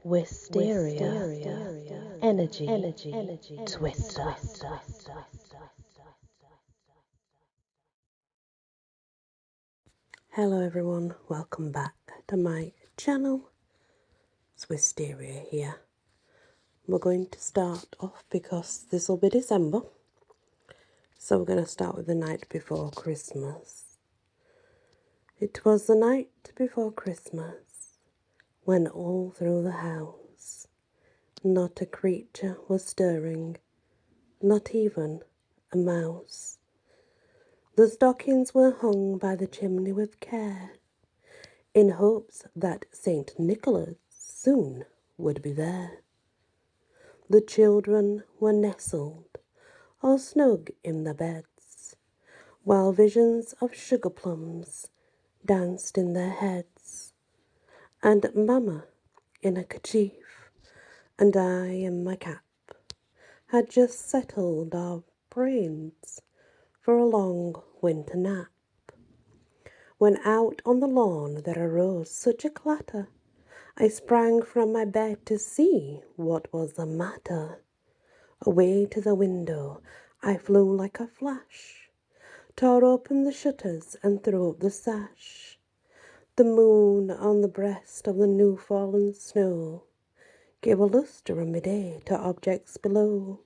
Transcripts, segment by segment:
Wysteria, energy, twister. Hello everyone, welcome back to my channel. It's Wysteria here. We're going to start off because this will be December. So we're going to start with the night before Christmas. It was the night before Christmas when all through the house not a creature was stirring, not even a mouse. The stockings were hung by the chimney with care, in hopes that St. Nicholas soon would be there. The children were nestled all snug in their beds, while visions of sugar plums danced in their heads, and Mamma in a kerchief, and I in my cap, had just settled our brains for a long winter nap, when out on the lawn there arose such a clatter, I sprang from my bed to see what was the matter. Away to the window I flew like a flash, tore open the shutters and threw up the sash. The moon on the breast of the new fallen snow gave a lustre in midday to objects below,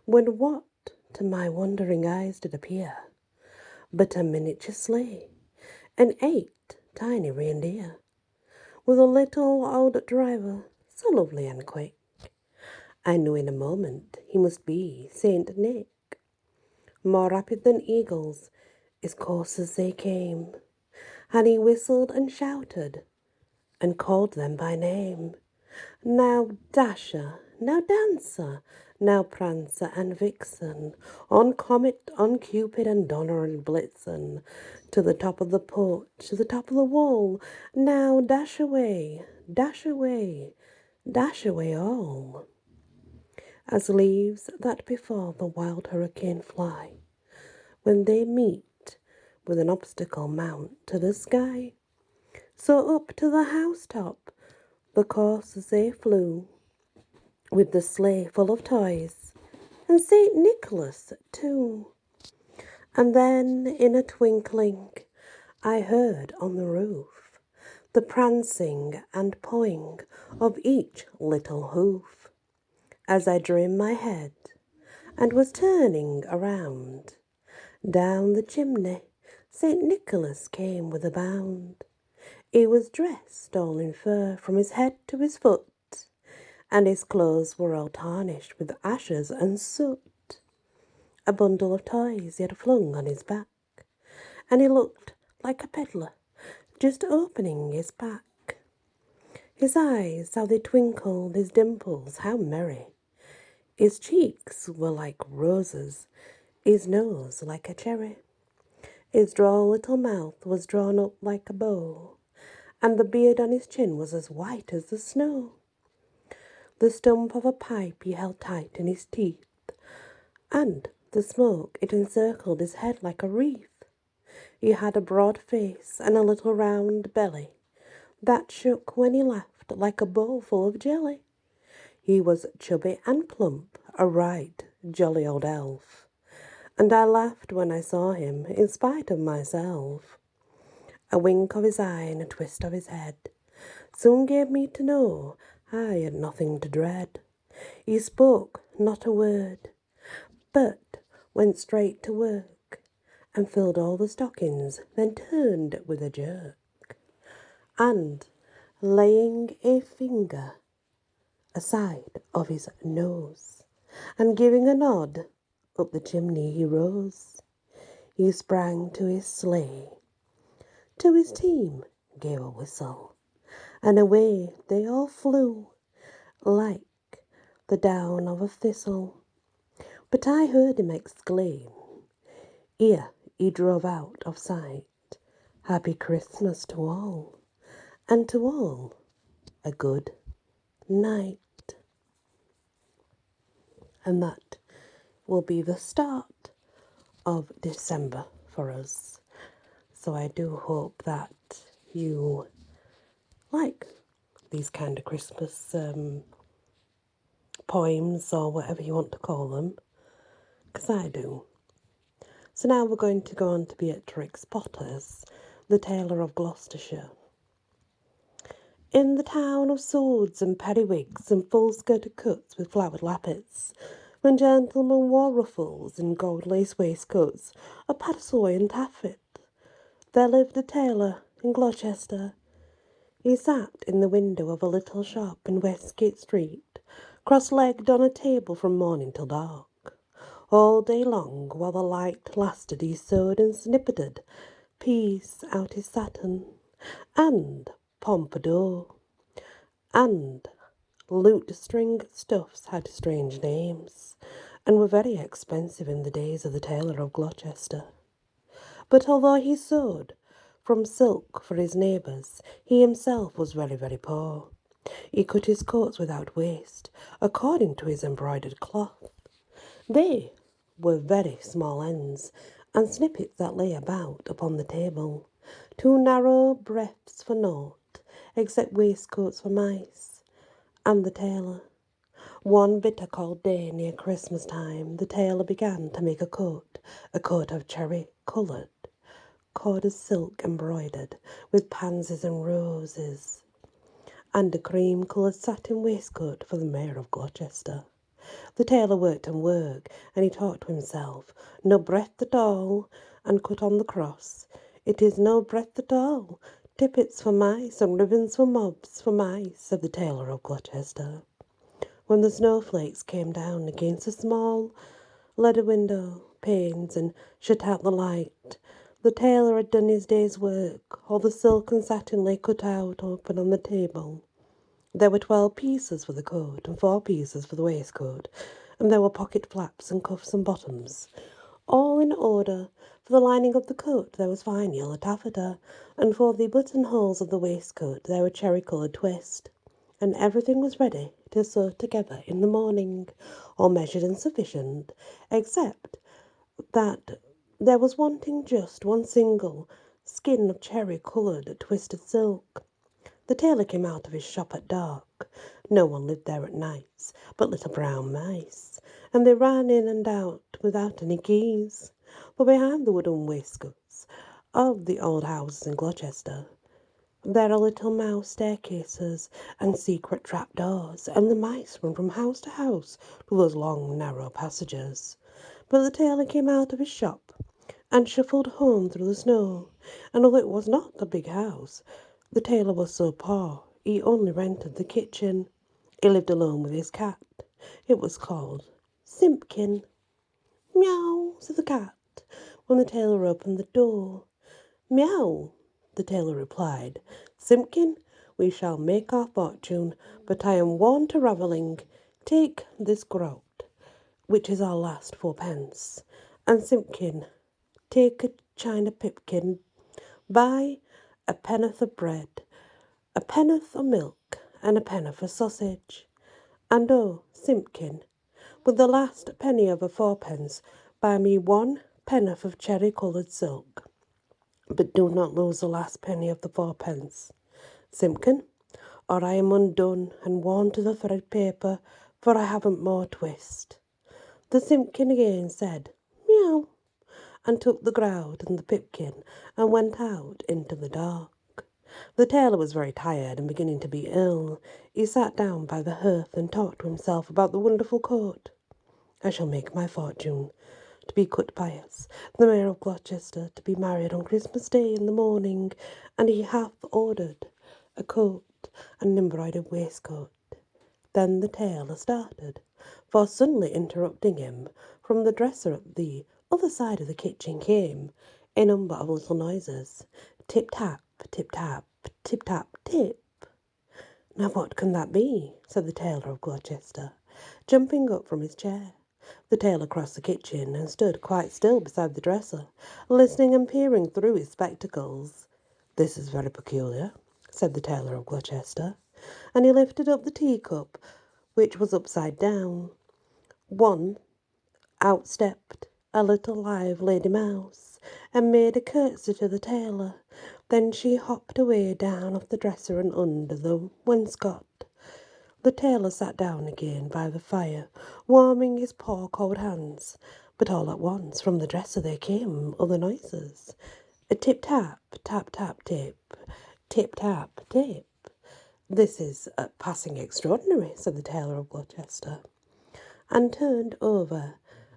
when what to my wondering eyes did appear but a miniature sleigh and 8 tiny reindeer, with a little old driver so lovely and quick. I knew in a moment he must be Saint Nick. More rapid than eagles, his coursers they came, and he whistled and shouted, and called them by name. Now Dasher, now Dancer, now Prancer and Vixen, on Comet, on Cupid and Donner and Blitzen, to the top of the porch, to the top of the wall. Now dash away, dash away, dash away all. As leaves that before the wild hurricane fly, when they meet with an obstacle mount to the sky, so up to the housetop the coursers they flew, with the sleigh full of toys, and St. Nicholas too. And then in a twinkling I heard on the roof the prancing and pawing of each little hoof, as I drew in my head and was turning around. Down the chimney St. Nicholas came with a bound. He was dressed all in fur from his head to his foot, and his clothes were all tarnished with ashes and soot. A bundle of toys he had flung on his back, and he looked like a peddler just opening his pack. His eyes, how they twinkled, his dimples, how merry. His cheeks were like roses, his nose like a cherry. His droll little mouth was drawn up like a bow, and the beard on his chin was as white as the snow. The stump of a pipe he held tight in his teeth, and the smoke it encircled his head like a wreath. He had a broad face and a little round belly that shook when he laughed like a bowl full of jelly. He was chubby and plump, a right jolly old elf, and I laughed when I saw him in spite of myself. A wink of his eye and a twist of his head soon gave me to know I had nothing to dread. He spoke not a word, but went straight to work, and filled all the stockings, then turned with a jerk, and, laying a finger aside of his nose, and giving a nod, up the chimney he rose. He sprang to his sleigh, to his team gave a whistle, and away they all flew, like the down of a thistle. But I heard him exclaim, ere he drove out of sight, Happy Christmas to all, and to all a good night. And that will be the start of December for us. So I do hope that you like these kind of Christmas poems or whatever you want to call them, because I do. So now we're going to go on to Beatrix Potter's The Tailor of Gloucestershire. In the town of swords and periwigs and full-skirted coats with flowered lappets, when gentlemen wore ruffles and gold-lace waistcoats, a paduasoy and taffet, there lived a tailor in Gloucester. He sat in the window of a little shop in Westgate Street, cross-legged on a table from morning till dark. All day long, while the light lasted, he sewed and snippeted, piece out his satin, and pompadour, and lute-string stuffs had strange names, and were very expensive in the days of the tailor of Gloucester. But although he sewed from silk for his neighbours, he himself was very, very poor. He cut his coats without waste, according to his embroidered cloth. They were very small ends, and snippets that lay about upon the table, two narrow breadths for naught, except waistcoats for mice, and the tailor. One bitter cold day near Christmas time, the tailor began to make a coat of cherry coloured, corded silk embroidered with pansies and roses, and a cream-coloured satin waistcoat for the Mayor of Gloucester. The tailor worked and worked, and he thought to himself, no breadth at all, and cut on the cross, it is no breadth at all, tippets for mice and ribbons for mobs for mice, said the tailor of Gloucester. When the snowflakes came down against the small leather window panes and shut out the light, the tailor had done his day's work. All the silk and satin lay cut out open on the table. There were 12 pieces for the coat and 4 pieces for the waistcoat, and there were pocket flaps and cuffs and bottoms, all in order. For the lining of the coat there was fine yellow taffeta, and for the buttonholes of the waistcoat there were cherry-coloured twist, and everything was ready to sew together in the morning, all measured and sufficient, except that there was wanting just one single skin of cherry-coloured twisted silk. The tailor came out of his shop at dark. No one lived there at nights but little brown mice, and they ran in and out without any keys. For behind the wooden waistcoats of the old houses in Gloucester there are little mouse staircases and secret trap-doors, and the mice run from house to house through those long narrow passages. But the tailor came out of his shop and shuffled home through the snow, and although it was not a big house, the tailor was so poor he only rented the kitchen. He lived alone with his cat. It was called Simpkin. Meow, said the cat, when the tailor opened the door. Meow, the tailor replied. Simpkin, we shall make our fortune, but I am worn to ravelling. Take this groat, which is our last 4 pence, and Simpkin, take a china pipkin, buy a pen'orth of bread, a pen'orth of milk, and a pen'orth of sausage. And oh, Simpkin, with the last penny of a 4 pence, buy me 1 pen'orth of cherry-coloured silk. But do not lose the last penny of the 4 pence, Simpkin, or I am undone and worn to the thread paper, for I haven't more twist. The Simpkin again said, Meow, and took the grout and the pipkin and went out into the dark. The tailor was very tired and beginning to be ill. He sat down by the hearth and talked to himself about the wonderful coat. I shall make my fortune, to be cut by us, the Mayor of Gloucester, to be married on Christmas Day in the morning, and he hath ordered a coat and an embroidered waistcoat. Then the tailor started, for suddenly interrupting him, from the dresser at the other side of the kitchen came a number of little noises. Tip-tap, tip-tap, tip-tap, tip. Now what can that be? Said the tailor of Gloucester, jumping up from his chair. The tailor crossed the kitchen and stood quite still beside the dresser, listening and peering through his spectacles. This is very peculiar, said the tailor of Gloucester, and he lifted up the teacup, which was upside down. Out stepped a little live lady mouse, and made a curtsy to the tailor, Then she hopped away down off the dresser and under the wainscot. The tailor sat down again by the fire, warming his poor cold hands. But all at once from the dresser there came other noises. A tip-tap, tap-tap, tip, tip-tap, tip. "This is passing extraordinary," said the tailor of Gloucester, and turned over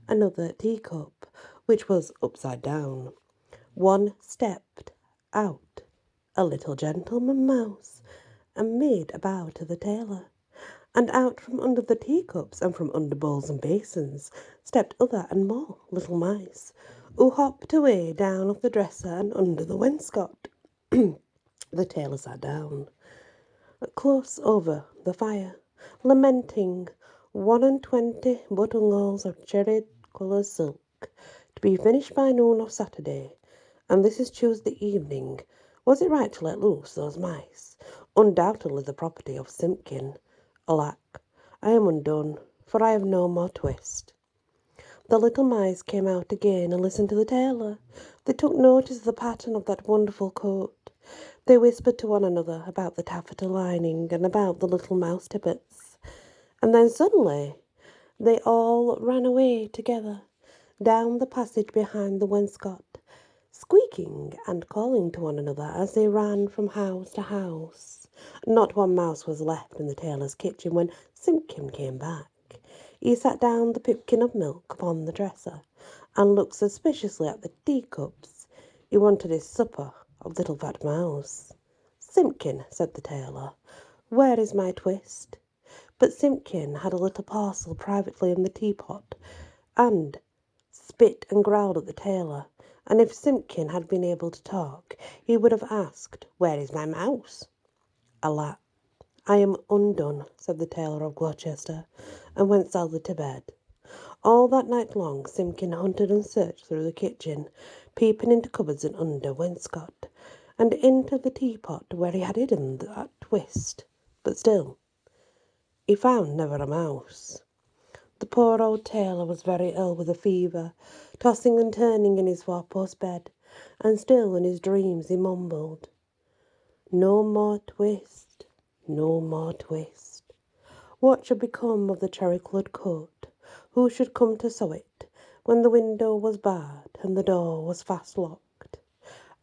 another teacup, which was upside down. One stepped out, a little gentleman mouse, and made a bow to the tailor. And out from under the teacups and from under bowls and basins stepped other and more little mice, who hopped away down off the dresser and under the wainscot. The tailor sat down close over the fire, lamenting 21 buttonholes of cherry-coloured silk, to be finished by noon of Saturday, and this is Tuesday evening. Was it right to let loose those mice? Undoubtedly the property of Simpkin. Alack, I am undone, for I have no more twist. The little mice came out again and listened to the tailor. They took notice of the pattern of that wonderful coat. They whispered to one another about the taffeta lining and about the little mouse tippets. And then suddenly they all ran away together down the passage behind the wainscot, squeaking and calling to one another as they ran from house to house. Not one mouse was left in the tailor's kitchen when Simpkin came back. He sat down the pipkin of milk upon the dresser, and looked suspiciously at the teacups. He wanted his supper of little fat mouse. "Simpkin," said the tailor, "where is my twist?" But Simpkin had a little parcel privately in the teapot, and spit and growled at the tailor, and if Simpkin had been able to talk, he would have asked, "Where is my mouse?" "Alack, I am undone," said the tailor of Gloucester, and went sadly to bed. All that night long Simpkin hunted and searched through the kitchen, peeping into cupboards and under wainscot, and into the teapot where he had hidden that twist, but still he found never a mouse. The poor old tailor was very ill with a fever, tossing and turning in his four-post bed, and still in his dreams he mumbled, "No more twist, no more twist." What should become of the cherry-coloured coat? Who should come to sew it, when the window was barred and the door was fast locked?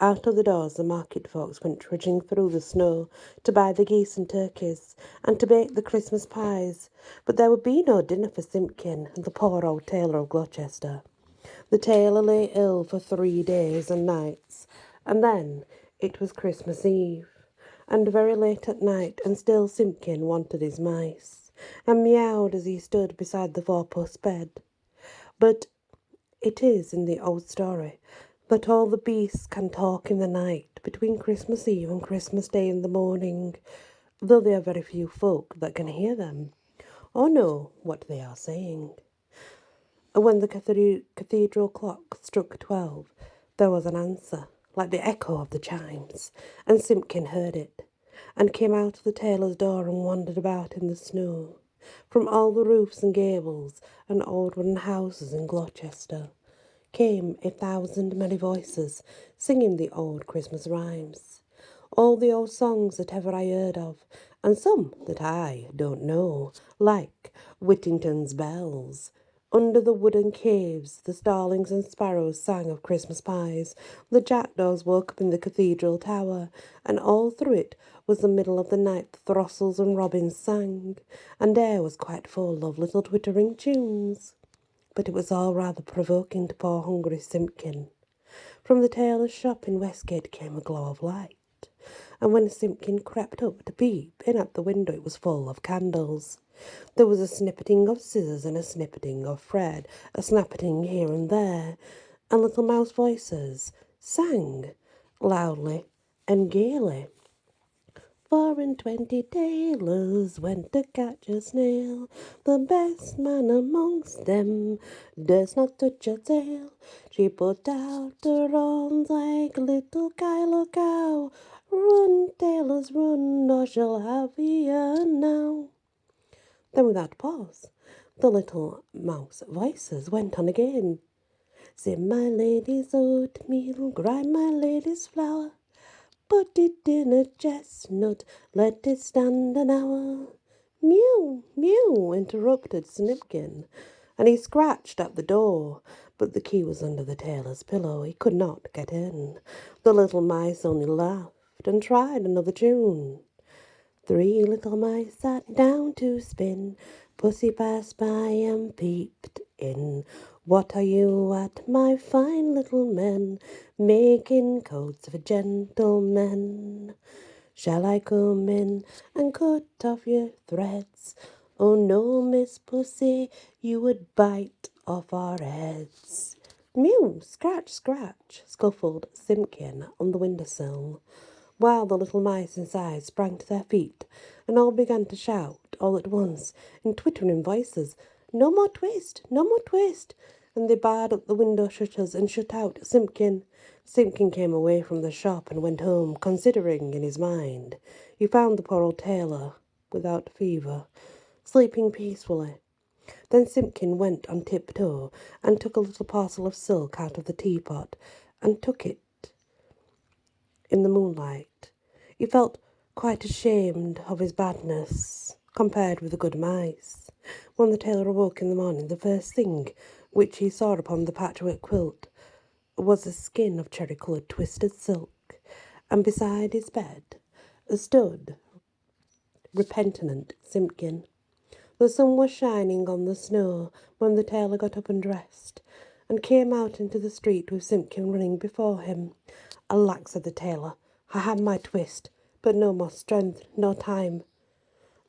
Out of the doors the market folks went trudging through the snow to buy the geese and turkeys, and to bake the Christmas pies. But there would be no dinner for Simpkin and the poor old tailor of Gloucester. The tailor lay ill for 3 days and nights, and then it was Christmas Eve, and very late at night, and still Simpkin wanted his mice, and meowed as he stood beside the four-post bed. But it is in the old story that all the beasts can talk in the night between Christmas Eve and Christmas Day in the morning, though there are very few folk that can hear them or know what they are saying. And when the cathedral clock struck 12, there was an answer, like the echo of the chimes, and Simpkin heard it, and came out of the tailor's door and wandered about in the snow. From all the roofs and gables and old wooden houses in Gloucester came 1,000 merry voices, singing the old Christmas rhymes, all the old songs that ever I heard of, and some that I don't know, like Whittington's bells. Under the wooden caves, the starlings and sparrows sang of Christmas pies. The jackdaws woke up in the cathedral tower, and all through it was the middle of the night the throstles and robins sang, and air was quite full of little twittering tunes. But it was all rather provoking to poor hungry Simpkin. From the tailor's shop in Westgate came a glow of light, and when Simpkin crept up to peep in at the window it was full of candles. There was a snippeting of scissors and a snippeting of thread, a snappeting here and there, and little mouse voices sang loudly and gaily. 4 and 20 tailors went to catch a snail. The best man amongst them durst not touch her tail. She put out her arms like a little Kylo cow. Run, tailors, run, or she'll have you now. Then without pause, the little mouse voices went on again. Sip my lady's oatmeal, grind my lady's flour, Put it in a chestnut, let it stand an hour. Mew, mew, interrupted Snipkin, and he scratched at the door, but the key was under the tailor's pillow. He could not get in. The little mice only laughed and tried another tune. Three little mice sat down to spin. Pussy passed by and peeped in. What are you at, my fine little men, making coats for gentlemen? Shall I come in and cut off your threads? Oh no, Miss Pussy, you would bite off our heads. Mew, scratch, scratch, scuffled Simpkin on the windowsill, while the little mice inside sprang to their feet and all began to shout all at once in twittering voices, "No more twist! No more twist!" And they barred up the window shutters and shut out Simpkin. Simpkin came away from the shop and went home, considering in his mind. He found the poor old tailor, without fever, sleeping peacefully. Then Simpkin went on tiptoe and took a little parcel of silk out of the teapot and took it in the moonlight. He felt quite ashamed of his badness compared with the good mice. When the tailor awoke in the morning, the first thing which he saw upon the patchwork quilt was a skin of cherry-coloured twisted silk, and beside his bed stood repentant Simpkin. The sun was shining on the snow when the tailor got up and dressed, and came out into the street with Simpkin running before him. "Alack," said the tailor, "I have my twist, but no more strength nor time.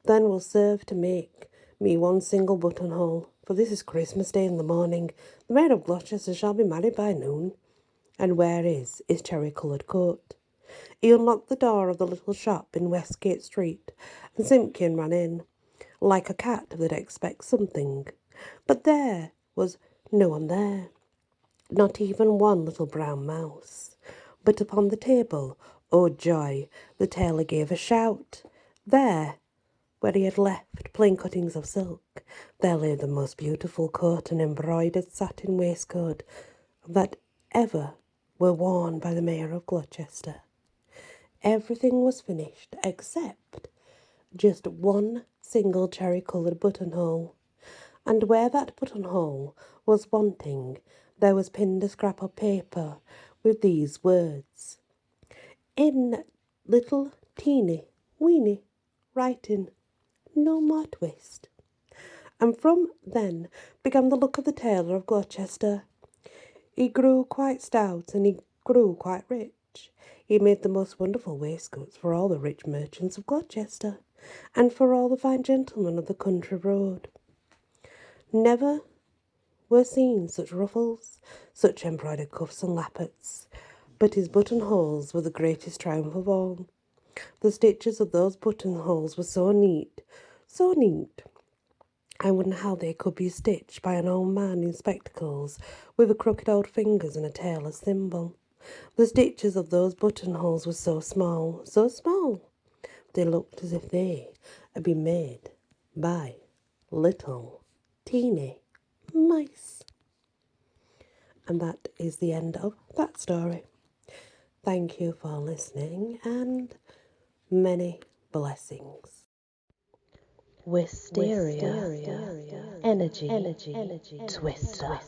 Then will serve to make me one single buttonhole, for this is Christmas Day in the morning. The Mayor of Gloucester shall be married by noon. And where is his cherry-coloured coat?" He unlocked the door of the little shop in Westgate Street, and Simpkin ran in, like a cat that expects something. But there was no one there, not even one little brown mouse. But upon the table, oh joy, the tailor gave a shout. There, where he had left plain cuttings of silk, there lay the most beautiful coat and embroidered satin waistcoat that ever were worn by the Mayor of Gloucester. Everything was finished except just one single cherry-coloured buttonhole, and where that buttonhole was wanting, there was pinned a scrap of paper with these words, in little teeny weeny writing, "No more twist." And from then began the luck of the tailor of Gloucester. He grew quite stout and he grew quite rich. He made the most wonderful waistcoats for all the rich merchants of Gloucester, and for all the fine gentlemen of the country road. Never were seen such ruffles, such embroidered cuffs and lappets, but his buttonholes were the greatest triumph of all. The stitches of those buttonholes were so neat, I wonder how they could be stitched by an old man in spectacles with a crooked old fingers and a tailor's thimble. The stitches of those buttonholes were so small, they looked as if they had been made by little teeny mice. And that is the end of that story. Thank you for listening and many blessings. Wysteria, energy, twister.